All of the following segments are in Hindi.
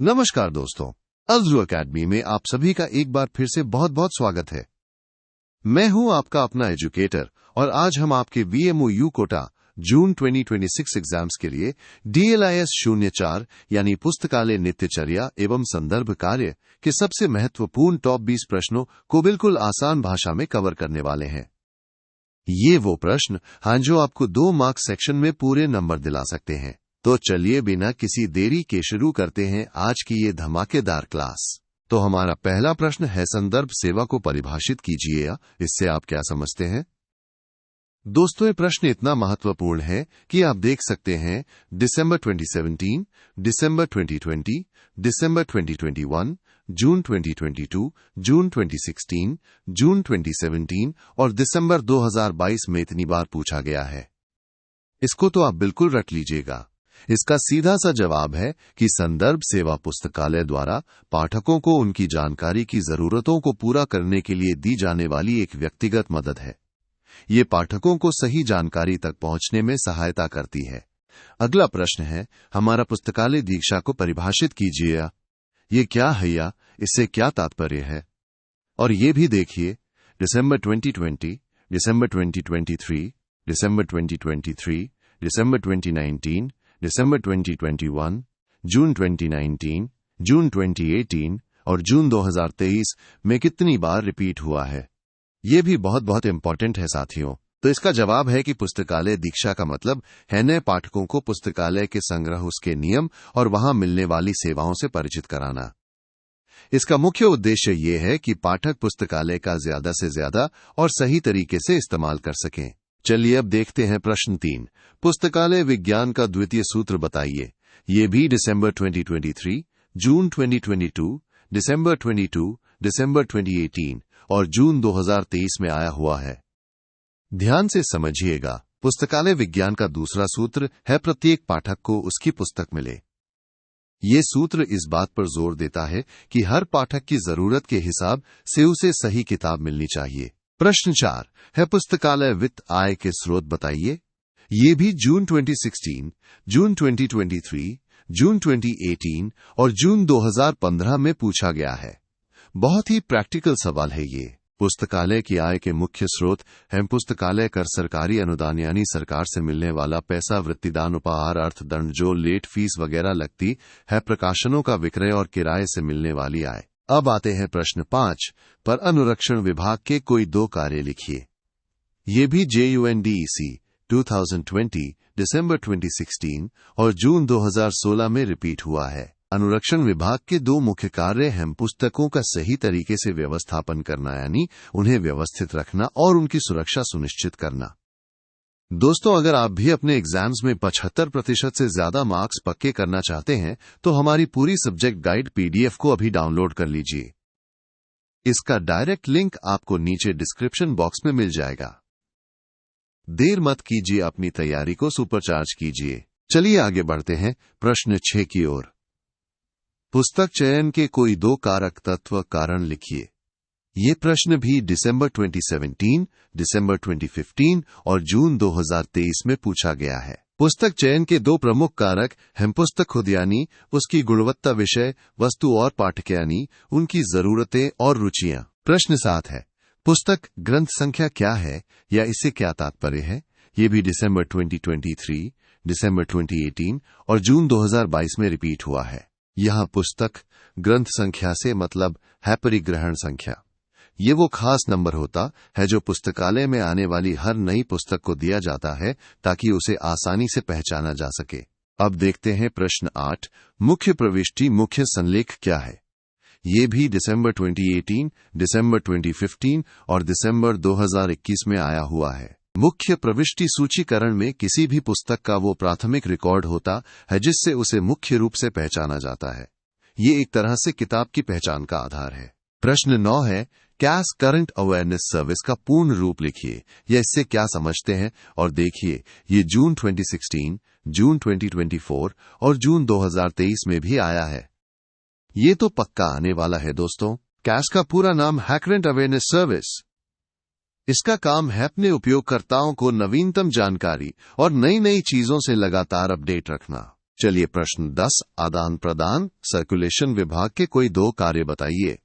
नमस्कार दोस्तों, अज़्रू अकेडमी में आप सभी का एक बार फिर से बहुत बहुत स्वागत है। मैं हूं आपका अपना एजुकेटर और आज हम आपके VMOU कोटा जून 2026 एग्जाम्स के लिए DLIS 04 यानी पुस्तकालय नित्यचर्या एवं संदर्भ कार्य के सबसे महत्वपूर्ण टॉप 20 प्रश्नों को बिल्कुल आसान भाषा में कवर करने वाले हैं। ये वो प्रश्न हैं जो आपको 2 मार्क्स सेक्शन में पूरे नंबर दिला सकते हैं। तो चलिए बिना किसी देरी के शुरू करते हैं आज की ये धमाकेदार क्लास। तो हमारा पहला प्रश्न है, संदर्भ सेवा को परिभाषित कीजिए। इससे आप क्या समझते हैं? दोस्तों, ये प्रश्न इतना महत्वपूर्ण है कि आप देख सकते हैं दिसंबर 2017, दिसंबर 2020, दिसंबर 2021, जून 2022, जून 2016, जून 2017 और दिसंबर 2022 में इतनी बार पूछा गया है। इसको तो आप बिल्कुल रट लीजिएगा। इसका सीधा सा जवाब है कि संदर्भ सेवा पुस्तकालय द्वारा पाठकों को उनकी जानकारी की जरूरतों को पूरा करने के लिए दी जाने वाली एक व्यक्तिगत मदद है। ये पाठकों को सही जानकारी तक पहुंचने में सहायता करती है। अगला प्रश्न है, हमारा पुस्तकालय दीक्षा को परिभाषित कीजिए। ये क्या है या इससे क्या तात्पर्य है? और ये भी देखिए, दिसंबर 2020, दिसंबर 2023, दिसंबर 2023, दिसंबर 2019, दिसंबर 2021, जून 2019, जून 2018 और जून 2023 में कितनी बार रिपीट हुआ है? ये भी बहुत बहुत इंपॉर्टेंट है साथियों। तो इसका जवाब है कि पुस्तकालय दीक्षा का मतलब है नए पाठकों को पुस्तकालय के संग्रह, उसके नियम और वहां मिलने वाली सेवाओं से परिचित कराना। इसका मुख्य उद्देश्य ये है कि पाठक पुस्तकालय का ज्यादा से ज्यादा और सही तरीके से इस्तेमाल कर सकें। चलिए अब देखते हैं प्रश्न 3, पुस्तकालय विज्ञान का द्वितीय सूत्र बताइए। ये भी दिसंबर 2023, जून 2022, दिसंबर 22, दिसंबर 2018 और जून 2023 में आया हुआ है। ध्यान से समझिएगा, पुस्तकालय विज्ञान का दूसरा सूत्र है प्रत्येक पाठक को उसकी पुस्तक मिले। ये सूत्र इस बात पर जोर देता है कि हर पाठक की जरूरत के हिसाब से उसे सही किताब मिलनी चाहिए। प्रश्न 4 है, पुस्तकालय वित्त आय के स्रोत बताइए। ये भी जून 2016, जून 2023, जून 2018 और जून 2015 में पूछा गया है। बहुत ही प्रैक्टिकल सवाल है ये। पुस्तकालय की आय के मुख्य स्रोत हैं पुस्तकालय कर, सरकारी अनुदान यानी सरकार से मिलने वाला पैसा, वृत्तिदान, उपहार, अर्थदंड जो लेट फीस वगैरह लगती है, प्रकाशनों का विक्रय और किराए से मिलने वाली आय। अब आते हैं प्रश्न 5 पर, अनुरक्षण विभाग के कोई 2 कार्य लिखिए। ये भी JUNDEC 2020, दिसंबर 2016 और जून 2016 में रिपीट हुआ है। अनुरक्षण विभाग के 2 मुख्य कार्य हैं पुस्तकों का सही तरीके से व्यवस्थापन करना यानी उन्हें व्यवस्थित रखना और उनकी सुरक्षा सुनिश्चित करना। दोस्तों, अगर आप भी अपने एग्जाम्स में 75% से ज्यादा मार्क्स पक्के करना चाहते हैं तो हमारी पूरी सब्जेक्ट गाइड PDF को अभी डाउनलोड कर लीजिए। इसका डायरेक्ट लिंक आपको नीचे डिस्क्रिप्शन बॉक्स में मिल जाएगा। देर मत कीजिए, अपनी तैयारी को सुपरचार्ज कीजिए। चलिए आगे बढ़ते हैं प्रश्न 6 की ओर। पुस्तक चयन के कोई 2 कारक तत्व कारण लिखिए। ये प्रश्न भी दिसंबर 2017, दिसंबर 2015 और जून 2023 में पूछा गया है। पुस्तक चयन के 2 प्रमुख कारक हैं पुस्तक खुद यानी उसकी गुणवत्ता, विषय वस्तु और पाठक यानी उनकी जरूरतें और रुचियां। प्रश्न 7 है, पुस्तक ग्रंथ संख्या क्या है या इससे क्या तात्पर्य है? ये भी दिसंबर 2023, दिसंबर 2018 और जून 2022 में रिपीट हुआ है। यहाँ पुस्तक ग्रंथ संख्या से मतलब है परिग्रहण संख्या। ये वो खास नंबर होता है जो पुस्तकालय में आने वाली हर नई पुस्तक को दिया जाता है ताकि उसे आसानी से पहचाना जा सके। अब देखते हैं प्रश्न 8, मुख्य प्रविष्टि मुख्य संलेख क्या है? ये भी दिसंबर 2018, दिसंबर 2015 और दिसंबर 2021 में आया हुआ है। मुख्य प्रविष्टि सूचीकरण में किसी भी पुस्तक का वो प्राथमिक रिकॉर्ड होता है जिससे उसे मुख्य रूप से पहचाना जाता है। ये एक तरह से किताब की पहचान का आधार है। प्रश्न 9 है, कैश करंट अवेयरनेस सर्विस का पूर्ण रूप लिखिए या इससे क्या समझते हैं? और देखिए, ये जून 2016, जून 2024 और जून 2023 में भी आया है। ये तो पक्का आने वाला है दोस्तों। कैश का पूरा नाम है करंट अवेयरनेस सर्विस। इसका काम है अपने उपयोगकर्ताओं को नवीनतम जानकारी और नई नई चीजों से लगातार अपडेट रखना। चलिए प्रश्न 10, आदान प्रदान सर्कुलेशन विभाग के कोई 2 कार्य बताइए।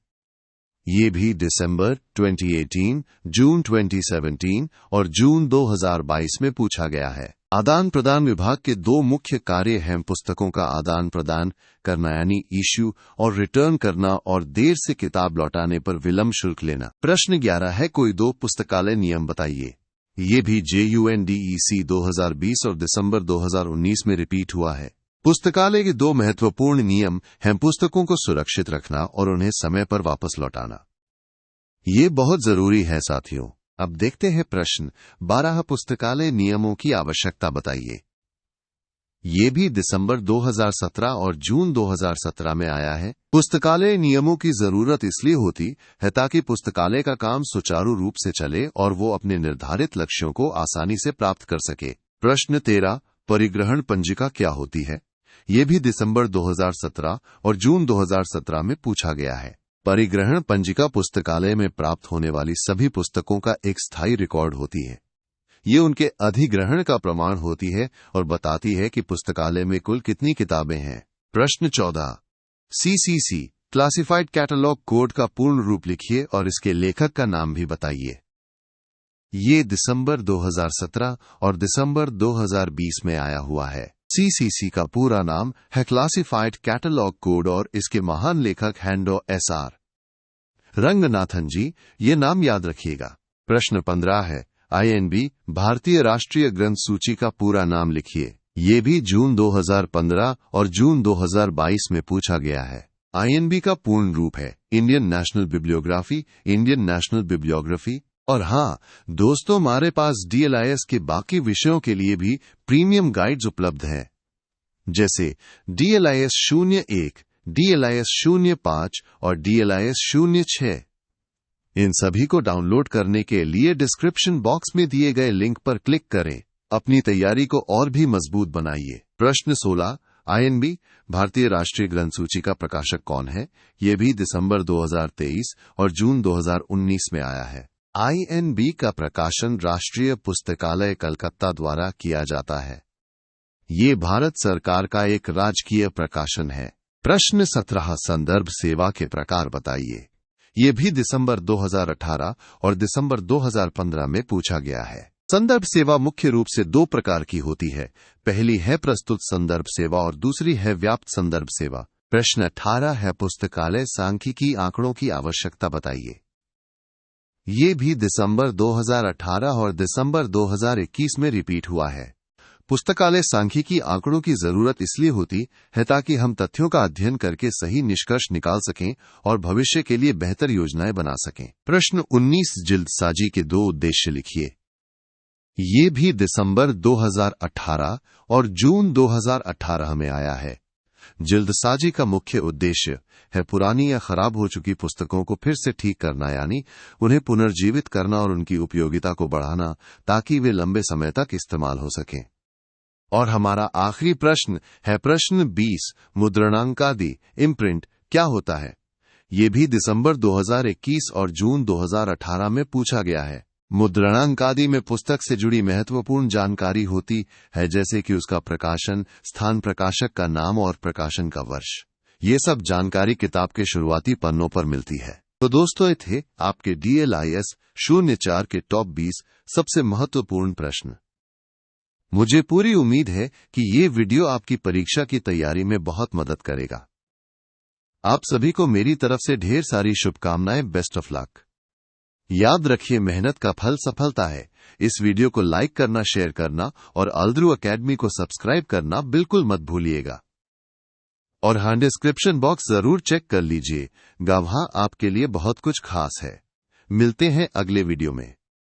ये भी दिसंबर 2018, जून 2017 और जून 2022 में पूछा गया है। आदान प्रदान विभाग के 2 मुख्य कार्य हैं पुस्तकों का आदान प्रदान करना यानी इश्यू और रिटर्न करना और देर से किताब लौटाने पर विलंब शुल्क लेना। प्रश्न 11 है, कोई 2 पुस्तकालय नियम बताइए। ये भी JUNDEC 2020 और दिसंबर 2019 में रिपीट हुआ है। पुस्तकालय के 2 महत्वपूर्ण नियम हैं पुस्तकों को सुरक्षित रखना और उन्हें समय पर वापस लौटाना। ये बहुत जरूरी है साथियों। अब देखते हैं प्रश्न 12, पुस्तकालय नियमों की आवश्यकता बताइए। ये भी दिसंबर 2017 और जून 2017 में आया है। पुस्तकालय नियमों की जरूरत इसलिए होती है ताकि पुस्तकालय का काम सुचारू रूप से चले और वो अपने निर्धारित लक्ष्यों को आसानी से प्राप्त कर सके। प्रश्न 13, परिग्रहण पंजिका क्या होती है। ये भी दिसंबर 2017 और जून 2017 में पूछा गया है। परिग्रहण पंजिका पुस्तकालय में प्राप्त होने वाली सभी पुस्तकों का एक स्थायी रिकॉर्ड होती है। ये उनके अधिग्रहण का प्रमाण होती है और बताती है कि पुस्तकालय में कुल कितनी किताबें हैं। प्रश्न 14, CCC क्लासिफाइड कैटलॉग कोड का पूर्ण रूप लिखिए और इसके लेखक का नाम भी बताइए। ये दिसंबर 2017 और दिसंबर 2020 में आया हुआ है। CCC का पूरा नाम है क्लासिफाइड कैटलॉग कोड और इसके महान लेखक हैंडो SR रंगनाथन जी, ये नाम याद रखिएगा। प्रश्न 15 है, INB भारतीय राष्ट्रीय ग्रंथ सूची का पूरा नाम लिखिए। ये भी जून 2015 और जून 2022 में पूछा गया है। INB का पूर्ण रूप है Indian national bibliography, Indian national bibliography. और हाँ दोस्तों, हमारे पास DLIS के बाकी विषयों के लिए भी प्रीमियम गाइड्स उपलब्ध हैं, जैसे DLIS 01, DLIS 05 और DLIS 06। इन सभी को डाउनलोड करने के लिए डिस्क्रिप्शन बॉक्स में दिए गए लिंक पर क्लिक करें। अपनी तैयारी को और भी मजबूत बनाइए। प्रश्न 16, INB भारतीय राष्ट्रीय ग्रंथ सूची का प्रकाशक कौन है। ये भी दिसंबर 2023 और जून 2019 में आया है। INB का प्रकाशन राष्ट्रीय पुस्तकालय कलकत्ता द्वारा किया जाता है। ये भारत सरकार का एक राजकीय प्रकाशन है। प्रश्न 17, संदर्भ सेवा के प्रकार बताइए। ये भी दिसंबर 2018 और दिसंबर 2015 में पूछा गया है। संदर्भ सेवा मुख्य रूप से 2 प्रकार की होती है। पहली है प्रस्तुत संदर्भ सेवा और दूसरी है व्याप्त संदर्भ सेवा। प्रश्न 18 है, पुस्तकालय सांख्यिकी आंकड़ों की आवश्यकता बताइए। ये भी दिसंबर 2018 और दिसंबर 2021 में रिपीट हुआ है। पुस्तकालय सांख्यिकी आंकड़ों की जरूरत इसलिए होती है ताकि हम तथ्यों का अध्ययन करके सही निष्कर्ष निकाल सकें और भविष्य के लिए बेहतर योजनाएं बना सकें। प्रश्न 19, जल्दसाजी के 2 उद्देश्य लिखिए। ये भी दिसंबर 2018 और जून 2018 में आया है। जल्दसाजी का मुख्य उद्देश्य है पुरानी या खराब हो चुकी पुस्तकों को फिर से ठीक करना यानी उन्हें पुनर्जीवित करना और उनकी उपयोगिता को बढ़ाना ताकि वे लंबे समय तक इस्तेमाल हो सकें। और हमारा आखिरी प्रश्न है प्रश्न 20, मुद्रणांकादि इम्प्रिंट क्या होता है। ये भी दिसंबर 2021 और जून 2018 में पूछा गया है। मुद्रणांकादि में पुस्तक से जुड़ी महत्वपूर्ण जानकारी होती है, जैसे कि उसका प्रकाशन स्थान, प्रकाशक का नाम और प्रकाशन का वर्ष। ये सब जानकारी किताब के शुरुआती पन्नों पर मिलती है। तो दोस्तों, ये थे आपके DLIS 04 के टॉप 20 सबसे महत्वपूर्ण प्रश्न। मुझे पूरी उम्मीद है कि ये वीडियो आपकी परीक्षा की तैयारी में बहुत मदद करेगा। आप सभी को मेरी तरफ से ढेर सारी शुभकामनाएं। Best of luck. याद रखिए, मेहनत का फल सफलता है। इस वीडियो को लाइक करना, शेयर करना और अल्द्रू अकेडमी को सब्सक्राइब करना बिल्कुल मत भूलिएगा। और हाँ, डिस्क्रिप्शन बॉक्स जरूर चेक कर लीजिए, वहां आपके लिए बहुत कुछ खास है। मिलते हैं अगले वीडियो में।